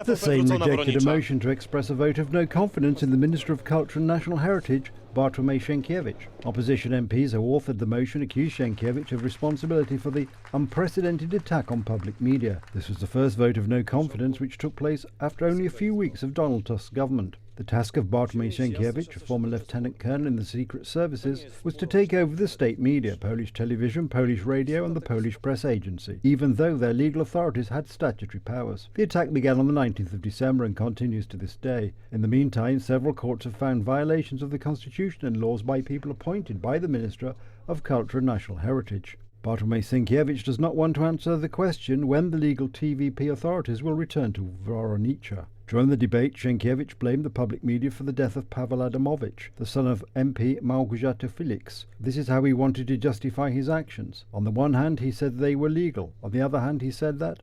The Sejm rejected a motion to express a vote of no confidence in the Minister of Culture and National Heritage, Bartłomiej Sienkiewicz. Opposition MPs who authored the motion accused Sienkiewicz of responsibility for the unprecedented attack on public media. This was the first vote of no confidence which took place after only a few weeks of Donald Tusk's government. The task of Bartłomiej Sienkiewicz, a former lieutenant colonel in the secret services, was to take over the state media, Polish television, Polish radio and the Polish press agency, even though their legal authorities had statutory powers. The attack began on the 19th of December and continues to this day. In the meantime, several courts have found violations of the constitution and laws by people appointed by the Minister of Culture and National Heritage. Bartłomiej Sienkiewicz does not want to answer the question when the legal TVP authorities will return to Woronicza. During the debate, Sienkiewicz blamed the public media for the death of Paweł Adamowicz, the son of MP Małgorzata Felix. This is how he wanted to justify his actions. On the one hand, he said they were legal. On the other hand, he said that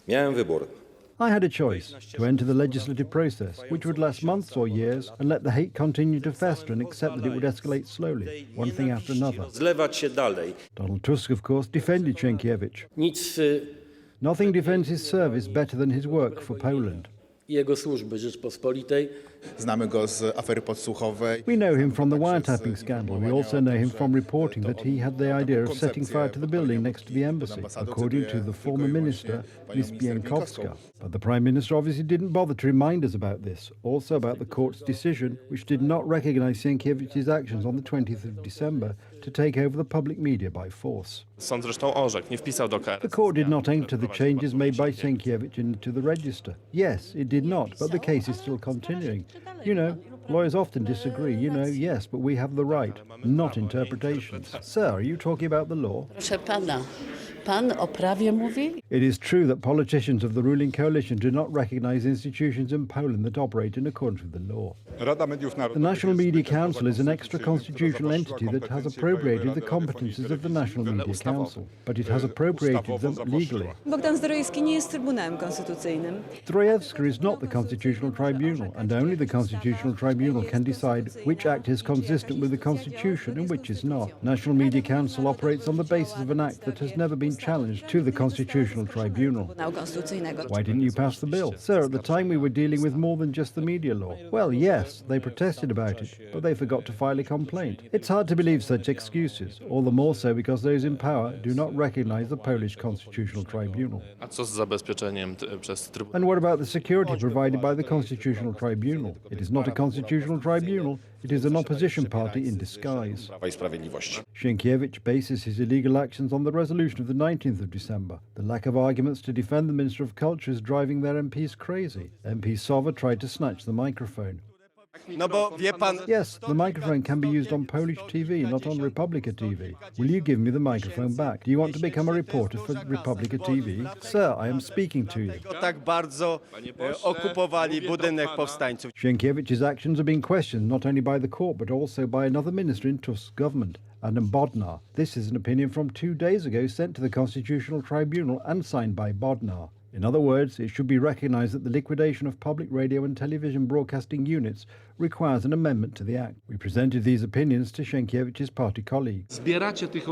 Miałem wybór. I had a choice to enter the legislative process, which would last months or years, and let the hate continue to fester and accept that it would escalate slowly, one thing after another. Zlewać się dalej. Donald Tusk, of course, defended Sienkiewicz. Nic Nothing defends his service better than his work for Poland. jego służby Rzeczpospolitej. Znamy go z afery podsłuchowej. We know him from the wiretapping scandal. We also know him from reporting that he had the idea of setting fire to the building next to the embassy, according to the former minister, Ms. Bieńkowska. But the Prime Minister obviously didn't bother to remind us about this, also about the court's decision, which did not recognise Sienkiewicz's actions on the 20th of December to take over the public media by force. Sąd zresztą orzekł, nie wpisał do KRS. The court did not enter the changes made by Sienkiewicz into the register. Yes, it did not, but the case is still continuing. You know, lawyers often disagree. You know, yes, but we have the right, not interpretations. Sir, are you talking about the law? Proszę pana, pan o prawie mówi? It is true that politicians of the ruling coalition do not recognise institutions in Poland that operate in accordance with the law. The National Media Council is an extra-constitutional entity that has appropriated the competences of the National Media Council, but it has appropriated them legally. Bogdan Zdrojewski nie jest Trybunałem Konstytucyjnym. Zdrojewska is not the Constitutional Tribunal, and only the Constitutional Tribunal can decide which act is consistent with the Constitution and which is not. National Media Council operates on the basis of an act that has never been challenged to the Constitutional Tribunal. Why didn't you pass the bill? Sir, at the time we were dealing with more than just the media law. Well, yes, they protested about it, but they forgot to file a complaint. It's hard to believe such excuses, all the more so because those in power do not recognise the Polish Constitutional Tribunal. A co z zabezpieczeniem przez Trybunał? And what about the security provided by the Constitutional Tribunal? It is not a constitutional tribunal, it is an opposition party in disguise. Prawa i Sprawiedliwości. Sienkiewicz bases his illegal actions on the resolution of the 19th of December. The lack of arguments to defend the Minister of Culture is driving their MPs crazy. MP Sowa tried to snatch the microphone. No bo wie pan... Yes, the microphone can be used on Polish TV, not on Republica TV. Will you give me the microphone back? Do you want to become a reporter for Republica TV? Sir, I am speaking to you. Tak bardzo okupowali budynek powstańców. Sienkiewicz's actions are being questioned not only by the court but also by another minister in Tusk's government, Adam Bodnar. This is an opinion from 2 days ago sent to the Constitutional Tribunal and signed by Bodnar. In other words, it should be recognised that the liquidation of public radio and television broadcasting units requires an amendment to the Act. We presented these opinions to Sienkiewicz's party colleagues.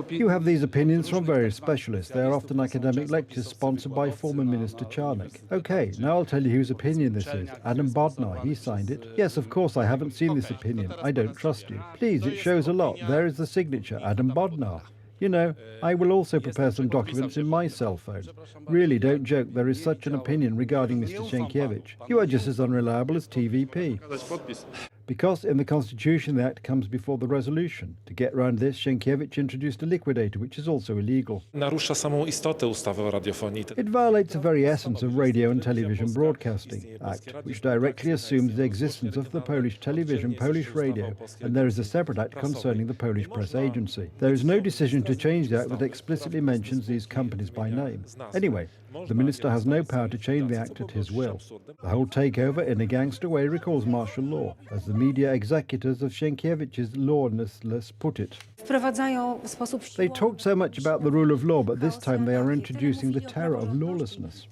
You have these opinions from various specialists. They are often academic lectures sponsored by former Minister Czarnek. Okay, now I'll tell you whose opinion this is. Adam Bodnar, he signed it. Yes, of course, I haven't seen this opinion. I don't trust you. Please, it shows a lot. There is the signature, Adam Bodnar. You know, I will also prepare some documents in my cell phone. Really, don't joke, there is such an opinion regarding Mr. Sienkiewicz. You are just as unreliable as TVP. Because in the Constitution the Act comes before the resolution. To get round this, Sienkiewicz introduced a liquidator, which is also illegal. Narusza samą istotę ustawy o radiofonii. It violates the very essence of Radio and Television Broadcasting Act, which directly assumes the existence of the Polish television, Polish radio, and there is a separate act concerning the Polish press agency. There is no decision to change the act that explicitly mentions these companies by name. Anyway, the minister has no power to change the act at his will. The whole takeover in a gangster way recalls martial law, as the media executors of Sienkiewicz's lawlessness put it. They talked so much about the rule of law, but this time they are introducing the terror of lawlessness.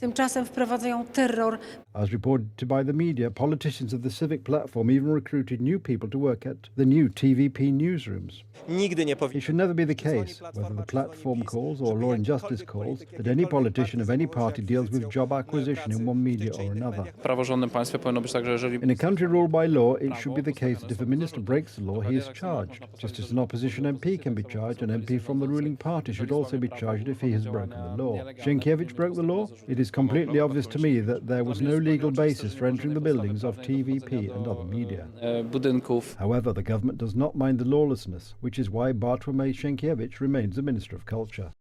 As reported by the media, politicians of the civic platform even recruited new people to work at the new TVP newsrooms. It should never be the case, whether the platform calls or Law and Justice calls, that any politician of any any party deals with job acquisition in one media or another. W praworządnym państwie powinno być tak, że jeżeli In a country ruled by law, it should be the case that if a minister breaks the law, he is charged, just as an opposition MP can be charged. An MP from the ruling party should also be charged if he has broken the law. Sienkiewicz broke the law? It is completely obvious to me that there was no legal basis for entering the buildings of TVP and other media. budynków. However, the government does not mind the lawlessness, which is why Bartłomiej Sienkiewicz remains the Minister of Culture.